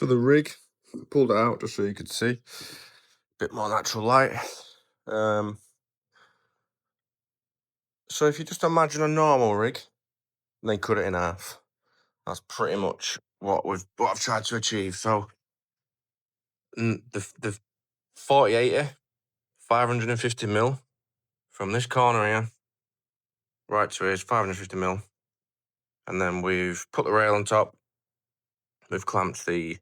for the rig. Pulled it out just so you could see. Bit more natural light. So if you just imagine a normal rig, and then cut it in half. That's pretty much what I've tried to achieve. So the 4080, 550mm from this corner here right to here is 550mm, and then we've put the rail on top. We've clamped the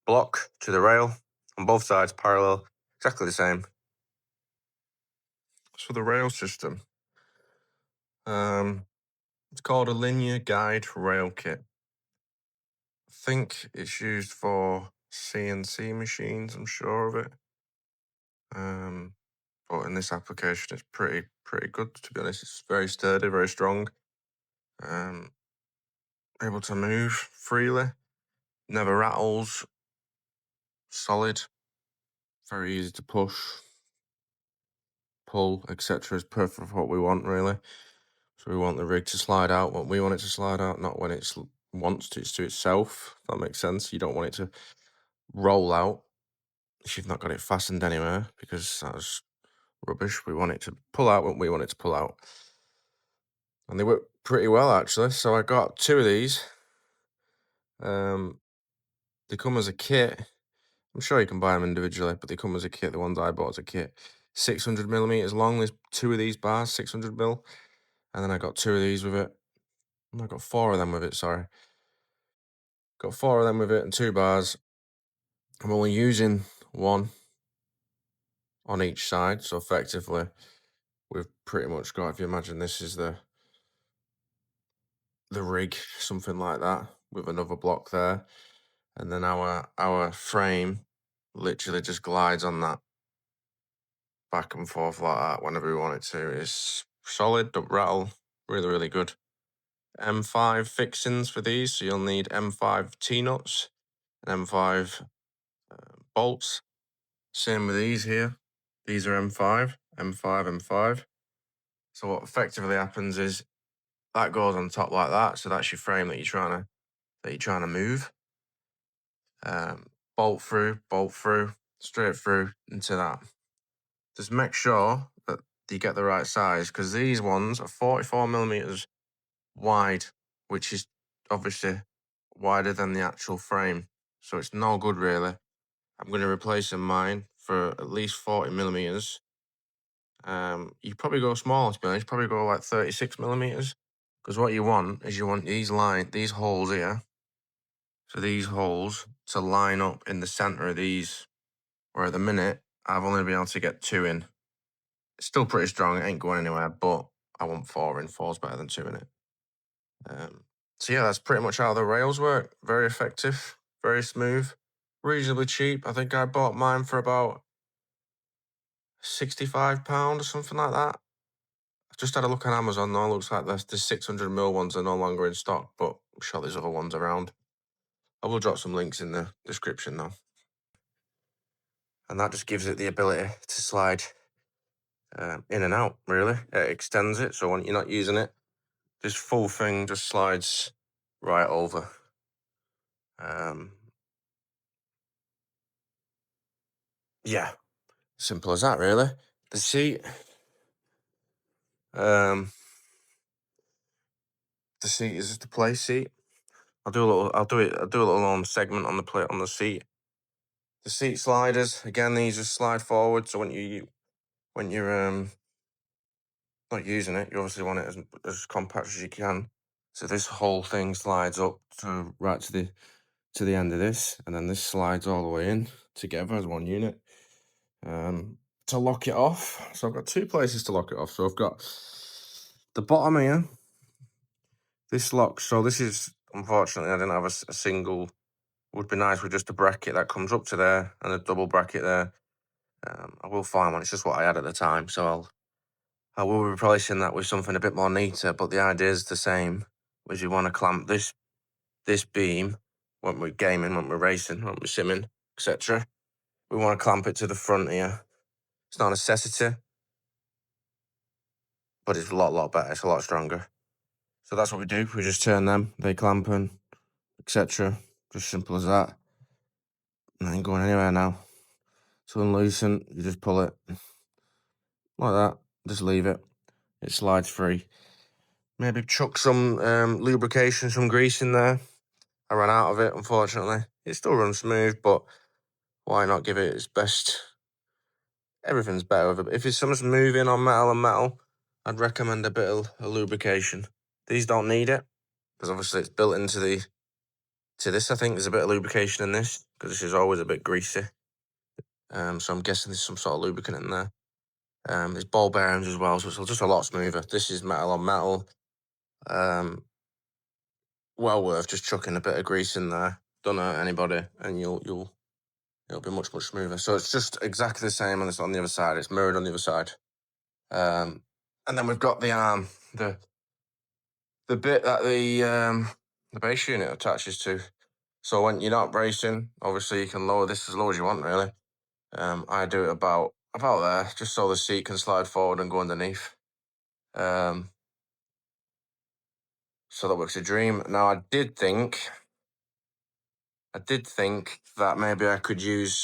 block to the rail on both sides, parallel, exactly the same. So the rail system, it's called a linear guide rail kit. I think it's used for CNC machines, I'm sure of it. But in this application, it's pretty good, to be honest. It's very sturdy, very strong. Able to move freely, never rattles, solid, very easy to push, pull, etc. is perfect for what we want, really. So we want the rig to slide out when we want it to slide out, not when it wants to itself, if that makes sense. You don't want it to roll out if you've not got it fastened anywhere, because that's rubbish. We want it to pull out when we want it to pull out. And they work pretty well, actually. So I got 2 of these. They come as a kit. I'm sure you can buy them individually, but they come as a kit. The ones I bought as a kit, 600mm long. There's 2 of these bars, 600mm, and then I got 2 of these with it. I got 4 of them with it. Sorry, got 4 of them with it and 2 bars. I'm only using 1 on each side, so effectively, we've pretty much got. If you imagine this is the rig, something like that, with another block there, and then our frame literally just glides on that back and forth like that whenever we want it to. It's solid, don't rattle, really good. M5 fixings for these, so you'll need M5 T-nuts and M5 bolts. Same with these here. These are M5, M5. So what effectively happens is that goes on top like that. So that's your frame that you're trying to move. Bolt through, straight through into that. Just make sure that you get the right size, because these ones are 44mm wide, which is obviously wider than the actual frame. So it's no good, really. I'm going to replace mine for at least 40mm. You probably go small, to be honest. Probably go like 36mm, because what you want is these holes here. So these holes to line up in the center of these, where at the minute I've only been able to get 2 in. It's still pretty strong. It ain't going anywhere, but I want 4 in. 4's better than 2 in it. So yeah, that's pretty much how the rails work. Very effective, very smooth, reasonably cheap. I think I bought mine for about £65 or something like that. I just had a look on Amazon though. It looks like the 600mm ones are no longer in stock, but I'm sure there's other ones around. I will drop some links in the description though. And that just gives it the ability to slide in and out, really. It extends it, so when you're not using it, this full thing just slides right over. Yeah, simple as that, really. The seat, the seat is just a play seat. I'll do a little segment on the seat. The seat sliders, again, these just slide forward. So when you're not using it, you obviously want it as compact as you can. So this whole thing slides up right to the end of this, and then this slides all the way in together as one unit. To lock it off, so I've got 2 places to lock it off. So I've got the bottom here. This locks. So this is, unfortunately, I didn't have a single. Would be nice with just a bracket that comes up to there and a double bracket there. I will find one. It's just what I had at the time, so I will be replacing that with something a bit more neater. But the idea is the same. Is you want to clamp this beam when we're gaming, when we're racing, when we're simming, etc. We want to clamp it to the front here. It's not a necessity, but it's a lot better. It's a lot stronger. So that's what we do. We just turn them, they clamp in, etc. Just simple as that. It ain't going anywhere now. So unloosen, you just pull it like that. Just leave it. It slides free. Maybe chuck some lubrication, some grease in there. I ran out of it, unfortunately. It still runs smooth, but why not give it its best? Everything's better with it. If it's something's moving on metal and metal, I'd recommend a bit of a lubrication. These don't need it, because obviously it's built into this. I think there's a bit of lubrication in this, because this is always a bit greasy. So I'm guessing there's some sort of lubricant in there. There's ball bearings as well, so it's just a lot smoother. This is metal on metal. Well worth just chucking a bit of grease in there. Don't hurt anybody, and it'll be much smoother. So it's just exactly the same on the other side. It's mirrored on the other side. And then we've got the arm, the bit that the base unit attaches to. So when you're not bracing, obviously you can lower this as low as you want, really. I do it about there, just so the seat can slide forward and go underneath. So that works a dream. Now I did think that maybe I could use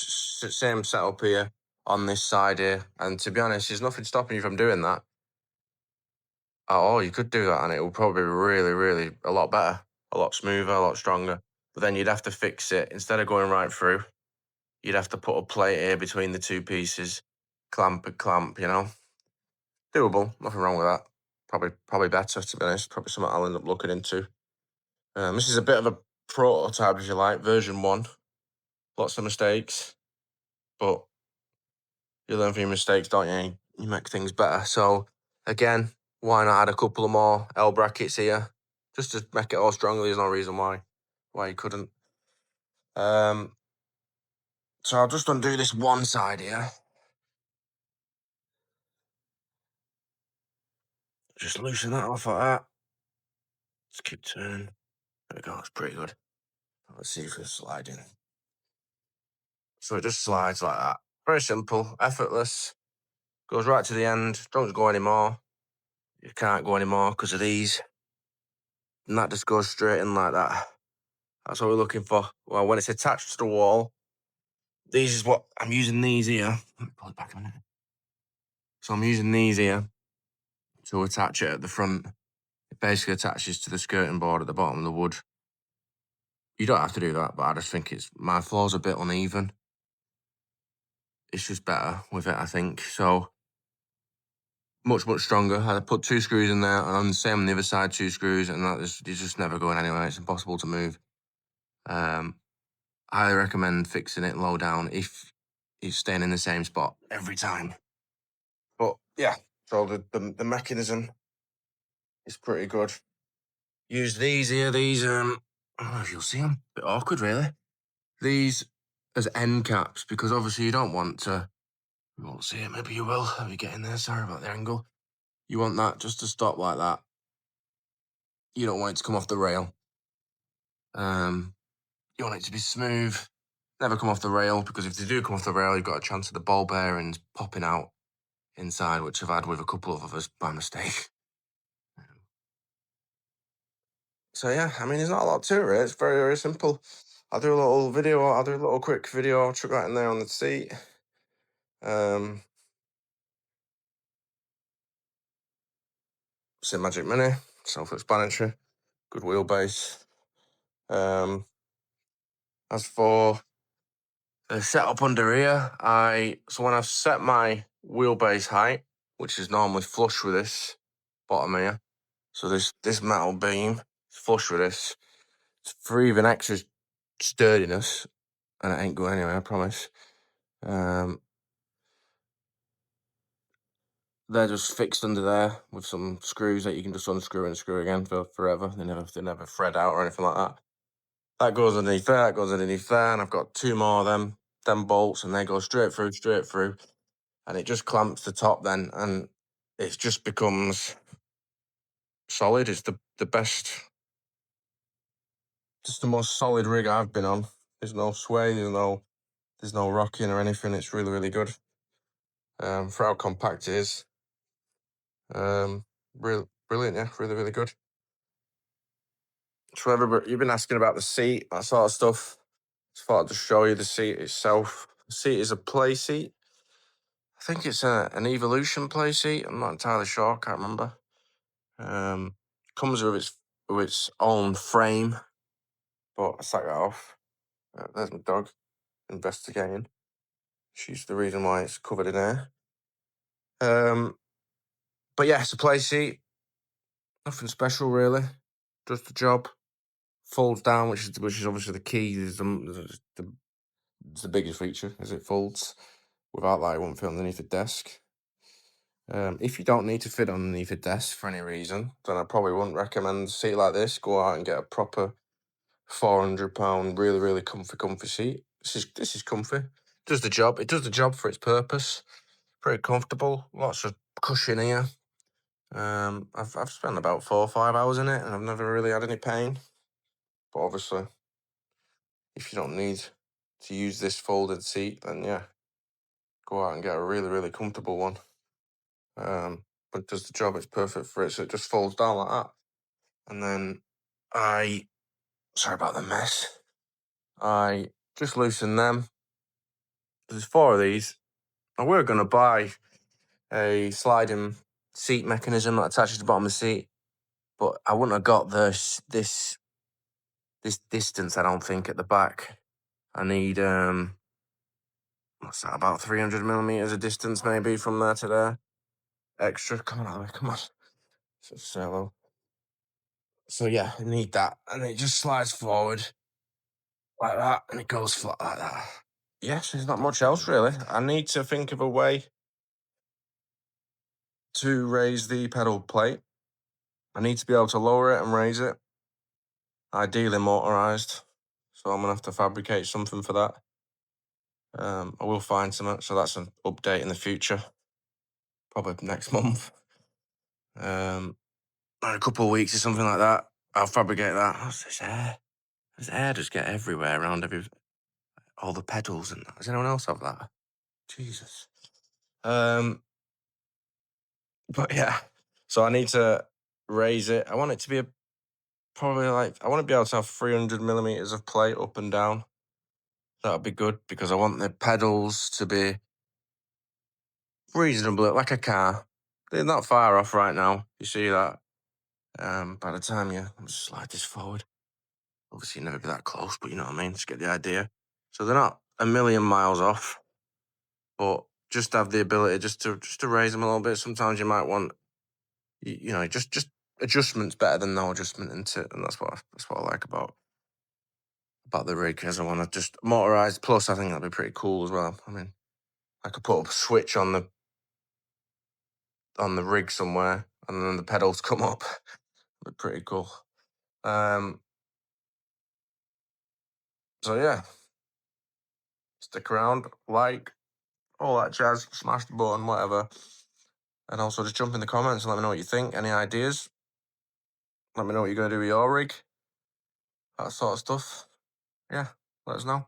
same setup here on this side here. And to be honest, there's nothing stopping you from doing that. Oh, you could do that, and it will probably be really, really a lot better, a lot smoother, a lot stronger. But then you'd have to fix it. Instead of going right through, you'd have to put a plate here between the two pieces, clamp, you know. Doable, nothing wrong with that. Probably better, to be honest. Probably something I'll end up looking into. This is a bit of a prototype, if you like, version 1. Lots of mistakes, but you learn from your mistakes, don't you? You make things better. So, again, why not add a couple of more L brackets here? Just to make it all stronger. There's no reason why you couldn't. So I'll just undo this one side here. Just loosen that off like that. Just keep turning. There we go, it's pretty good. Let's see if it's sliding. So it just slides like that. Very simple, effortless. Goes right to the end. Don't go anymore. You can't go anymore because of these. And that just goes straight in like that. That's what we're looking for. Well, when it's attached to the wall, these is what I'm using these here. Let me pull it back a minute. So I'm using these here to attach it at the front. It basically attaches to the skirting board at the bottom of the wood. You don't have to do that, but I just think my floor's a bit uneven. It's just better with it, I think. So much stronger. I put 2 screws in there, and on the same on the other side, 2 screws, and it's just never going anywhere. It's impossible to move. I highly recommend fixing it low down if you're staying in the same spot every time. But yeah, so the mechanism is pretty good. Use these here. These I don't know if you'll see them. A bit awkward, really. These as end caps, because obviously you don't want to. You won't see it. Maybe you will. Let me get in there. Sorry about the angle. You want that just to stop like that. You don't want it to come off the rail. You want it to be smooth. Never come off the rail, because if they do come off the rail, you've got a chance of the ball bearings popping out inside, which I've had with a couple of others by mistake. So yeah, I mean, there's not a lot to it. It's very, very simple. I'll do a little quick video. I'll chuck that in there on the seat. It's a Magic Mini, self-explanatory, good wheelbase. As for the setup under here, so when I've set my wheelbase height, which is normally flush with this bottom here, so this metal beam is flush with this, for even extra sturdiness, and it ain't going anywhere, I promise. They're just fixed under there with some screws that you can just unscrew and screw again for forever. They never thread out or anything like that. That goes underneath there, that goes underneath there, and I've got 2 more of them bolts, and they go straight through, and it just clamps the top then, and it just becomes solid. It's the best, just the most solid rig I've been on. There's no sway, there's no rocking or anything. It's really, really good. For how compact it is. Brilliant, yeah, really, really good. So everybody, you've been asking about the seat, that sort of stuff. Just thought I'd just show you the seat itself. The seat is a play seat. I think it's an Evolution play seat. I'm not entirely sure. Can't remember. Comes with its own frame, but I sack that off. There's my dog investigating. She's the reason why it's covered in hair. But yeah, it's a play seat. Nothing special really. Does the job. Folds down, which is obviously the key. Is the biggest feature, as it folds. Without that, it won't fit underneath the desk. If you don't need to fit underneath a desk for any reason, then I probably wouldn't recommend a seat like this. Go out and get a proper £400 really, really comfy seat. This is comfy. Does the job. It does the job for its purpose. Pretty comfortable. Lots of cushion here. I've spent about 4 or 5 hours in it, and I've never really had any pain. But obviously, if you don't need to use this folded seat, then yeah, go out and get a really, really comfortable one. But it does the job. It's perfect for it. So it just folds down like that. And then sorry about the mess. I just loosen them. There's 4 of these. I were going to buy a sliding seat mechanism that attaches to the bottom of the seat, but I wouldn't have got this distance, I don't think, at the back. I need, what's that, about 300 millimeters of distance maybe from there to there. Extra. Come on, Ollie, come on. So yeah, I need that. And it just slides forward like that, and it goes flat like that. Yes, there's not much else really. I need to think of a way to raise the pedal plate. I need to be able to lower it and raise it. Ideally motorized. So I'm gonna have to fabricate something for that. I will find something, so that's an update in the future. Probably next month. In a couple of weeks or something like that. I'll fabricate that. What's this hair? Does hair just get everywhere around all the pedals and that? Does anyone else have that? Jesus. But yeah. So I need to raise it. I want it to be probably like, I want to be able to have 300 millimeters of plate up and down. That'd be good because I want the pedals to be reasonable, like a car. They're not far off right now. You see that? By the time you slide this forward, obviously you'll never be that close, but you know what I mean. Just get the idea. So they're not a million miles off, but just have the ability just to raise them a little bit. Sometimes you might want, you know, just adjustments better than no adjustment into it, and that's what I like about the rig, because I want to just motorized. Plus, I think that'd be pretty cool as well. I mean, I could put a switch on the rig somewhere, and then the pedals come up. It'd be pretty cool. So yeah, stick around, like, all that jazz, smash the button, whatever. And also just jump in the comments and let me know what you think. Any ideas? Let me know what you're going to do with your rig. That sort of stuff. Yeah, let us know.